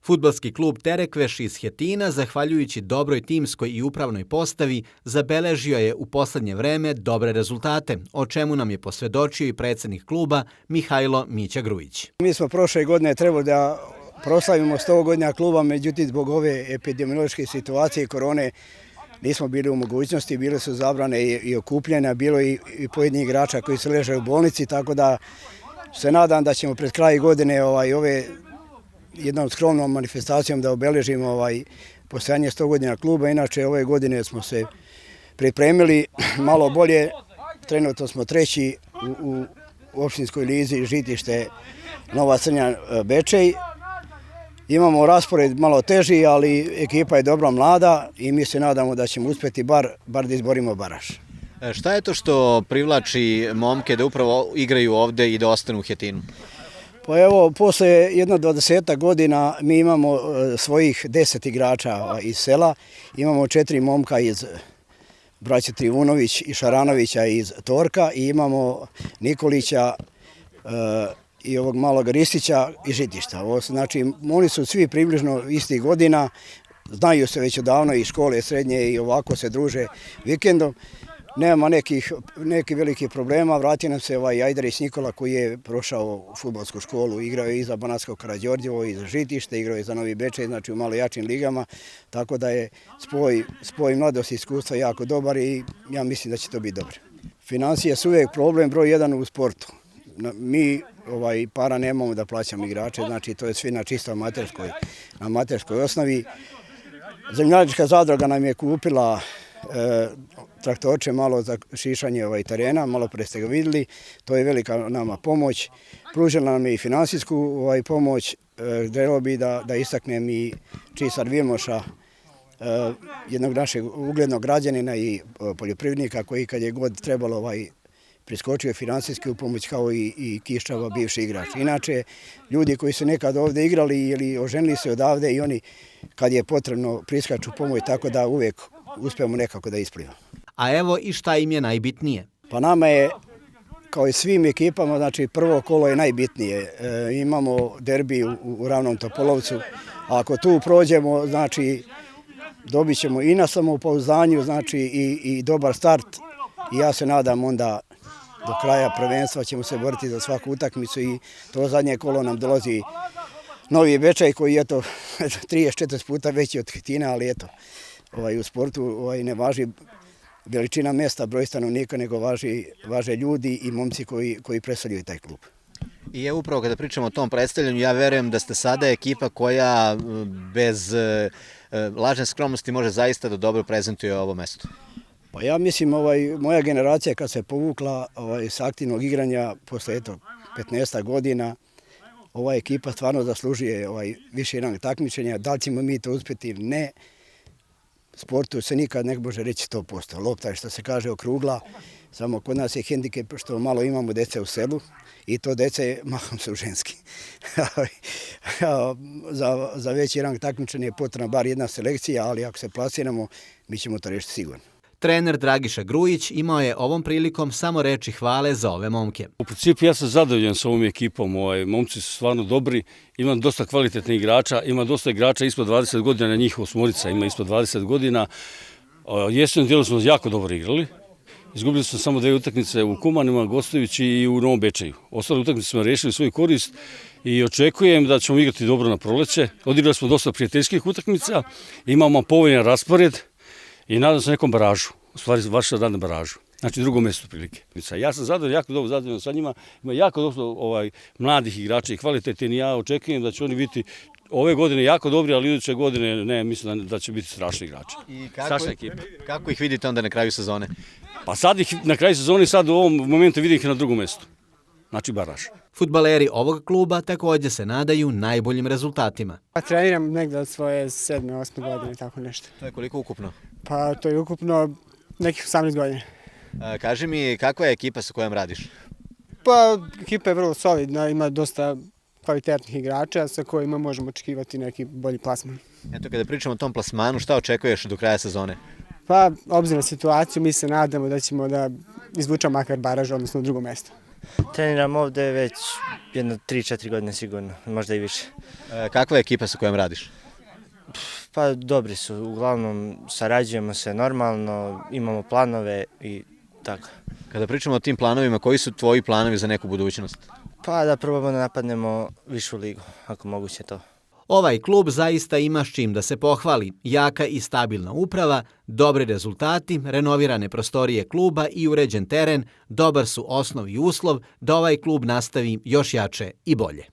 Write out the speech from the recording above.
Fudbalski klub Terekveš iz Hetina, zahvaljujući dobroj timskoj i upravnoj postavi, zabeležio je u poslednje vreme dobre rezultate, o čemu nam je posvedočio i predsjednik kluba Mihajlo Mića Grujić. Mi smo prošle godine trebali da proslavimo 100 godina kluba, međutim zbog ove epidemiološke situacije i korone nismo bili u mogućnosti, bile su zabrane i okupljanja, bilo i pojedinih igrača koji se leže u bolnici, tako da se nadam da ćemo pred kraj godine ove jednom skromnom manifestacijom da obeležimo postojanje 100 godina kluba. Inače, ove godine smo se pripremili malo bolje. Trenutno smo treći u opštinskoj lizi Žitište Nova Crnja Bečej. Imamo raspored malo teži, ali ekipa je dobro mlada i mi se nadamo da ćemo uspjeti bar da izborimo baraž. Šta je to što privlači momke da upravo igraju ovde i da ostanu u Hetinu? Pa evo, posle jedno 20 godina mi imamo svojih 10 igrača iz sela. Imamo 4 momka iz braće Trivunović i Šaranovića iz Torka i imamo Nikolića i ovog malog Ristića iz Žitišta. Znači, oni su svi približno istih godina, znaju se već odavno iz škole srednje i ovako se druže vikendom. Nema nekih velikih problema, vratio nam se Ajdarić Nikola koji je prošao fudbalsku školu, igrao je i za Banatsko Karađorđevo i za Žitište, igrao je za Novi Bečej, znači u malo jačim ligama, tako da je spoj mladosti i iskustva jako dobar i ja mislim da će to biti dobro. Financije su uvijek problem broj 1 u sportu. Mi para nemamo da plaćamo igrače, znači to je sve na čisto amaterskoj osnovi. Zemljanička zadruga nam je kupila traktorče malo za šišanje terena, malo pre ste ga vidjeli, to je velika nama pomoć. Pružila nam je i finansijsku pomoć, želeo bi da istaknem i Čisar Vilmoša, jednog našeg uglednog građanina i poljoprivrednika koji kad je god trebalo priskočio finansijski u pomoć kao i Kiščava, bivši igrač. Inače, ljudi koji su nekad ovdje igrali ili oženili se odavde i oni kad je potrebno priskaču pomoć, tako da uvijek uspijemo nekako da isplivamo. A evo i šta im je najbitnije? Pa nama je, kao i svim ekipama, znači prvo kolo je najbitnije. Imamo derbi u Ravnom Topolovcu. A ako tu prođemo, znači dobit ćemo i na samopouzdanju, znači i dobar start. I ja se nadam onda do kraja prvenstva ćemo se boriti za svaku utakmicu i to zadnje kolo nam dolazi Novi Bečej koji je 30-40 puta veći od Hetina, ali eto, u sportu ne važi veličina mjesta, broj stanovnika, nego važe ljudi i momci koji predstavljaju taj klub. I evo upravo kada pričamo o tom predstavljanju, ja verujem da ste sada ekipa koja bez lažne skromnosti može zaista da dobro prezentuje ovo mesto. Pa ja mislim, moja generacija kad se povukla sa aktivnog igranja posle 15 godina, ova ekipa stvarno zaslužuje više rang takmičenja. Da li ćemo mi to uspjeti? Ne. Sportu se nikad ne može reći 100%. Lopta je, što se kaže, okrugla. Samo kod nas je hendikep što malo imamo dece u selu i to dece mahom su ženski. Za veći rang takmičenja je potrebna bar jedna selekcija, ali ako se plasiramo, mi ćemo to rešiti sigurno. Trener Dragiša Grujić imao je ovom prilikom samo reči hvale za ove momke. U principu ja sam zadovoljan sa ovom ekipom, momci su stvarno dobri, ima dosta kvalitetnih igrača, ima dosta igrača ispod 20 godina, njih osmorica ima ispod 20 godina. Jesenjem dijelu smo jako dobro igrali, izgubili smo samo 2 utakmice u Kumanima, Gostovići i u Novom Bečeju. Ostale utakmice smo rešili svoju korist i očekujem da ćemo igrati dobro na proleće. Odigrali smo dosta prijateljskih utakmica, imamo povoljan raspored i nadam se nekom baražu, u stvari baš sad na baražu, znači drugo mjesto prilike. Ja sam zadovoljan, jako dobro zadovoljan sa njima, ima jako dobro mladih igrača i kvalitetnih i ja očekujem da će oni biti ove godine jako dobri, ali iduće godine ne, mislim da će biti strašni igrači. I kako ih vidite onda na kraju sezone? Pa sad ih na kraju sezone, sad u ovom momentu vidim ih na drugom mjestu, znači baraž. Fudbaleri ovog kluba također se nadaju najboljim rezultatima. Treniram negdje od svoje 7. 8. godine, tako nešto. To je koliko ukupno? Pa to je ukupno nekih 18 godina. Kaži mi, kakva je ekipa sa kojom radiš? Pa ekipa je vrlo solidna, ima dosta kvalitetnih igrača sa kojima možemo očekivati neki bolji plasman. Eto, kada pričamo o tom plasmanu, šta očekuješ do kraja sezone? Pa, obzirom na situaciju, mi se nadamo da ćemo da izvučemo makar baraž, odnosno drugo mjesto. Treniram ovde već jedno 3-4 godine sigurno, možda i više. Kakva je ekipa sa kojom radiš? Pa dobri su, uglavnom sarađujemo se normalno, imamo planove i tako. Kada pričamo o tim planovima, koji su tvoji planovi za neku budućnost? Pa da probamo da napadnemo višu ligu, ako moguće to. Ovaj klub zaista ima s čim da se pohvali. Jaka i stabilna uprava, dobri rezultati, renovirane prostorije kluba i uređen teren, dobar su osnov i uslov da ovaj klub nastavi još jače i bolje.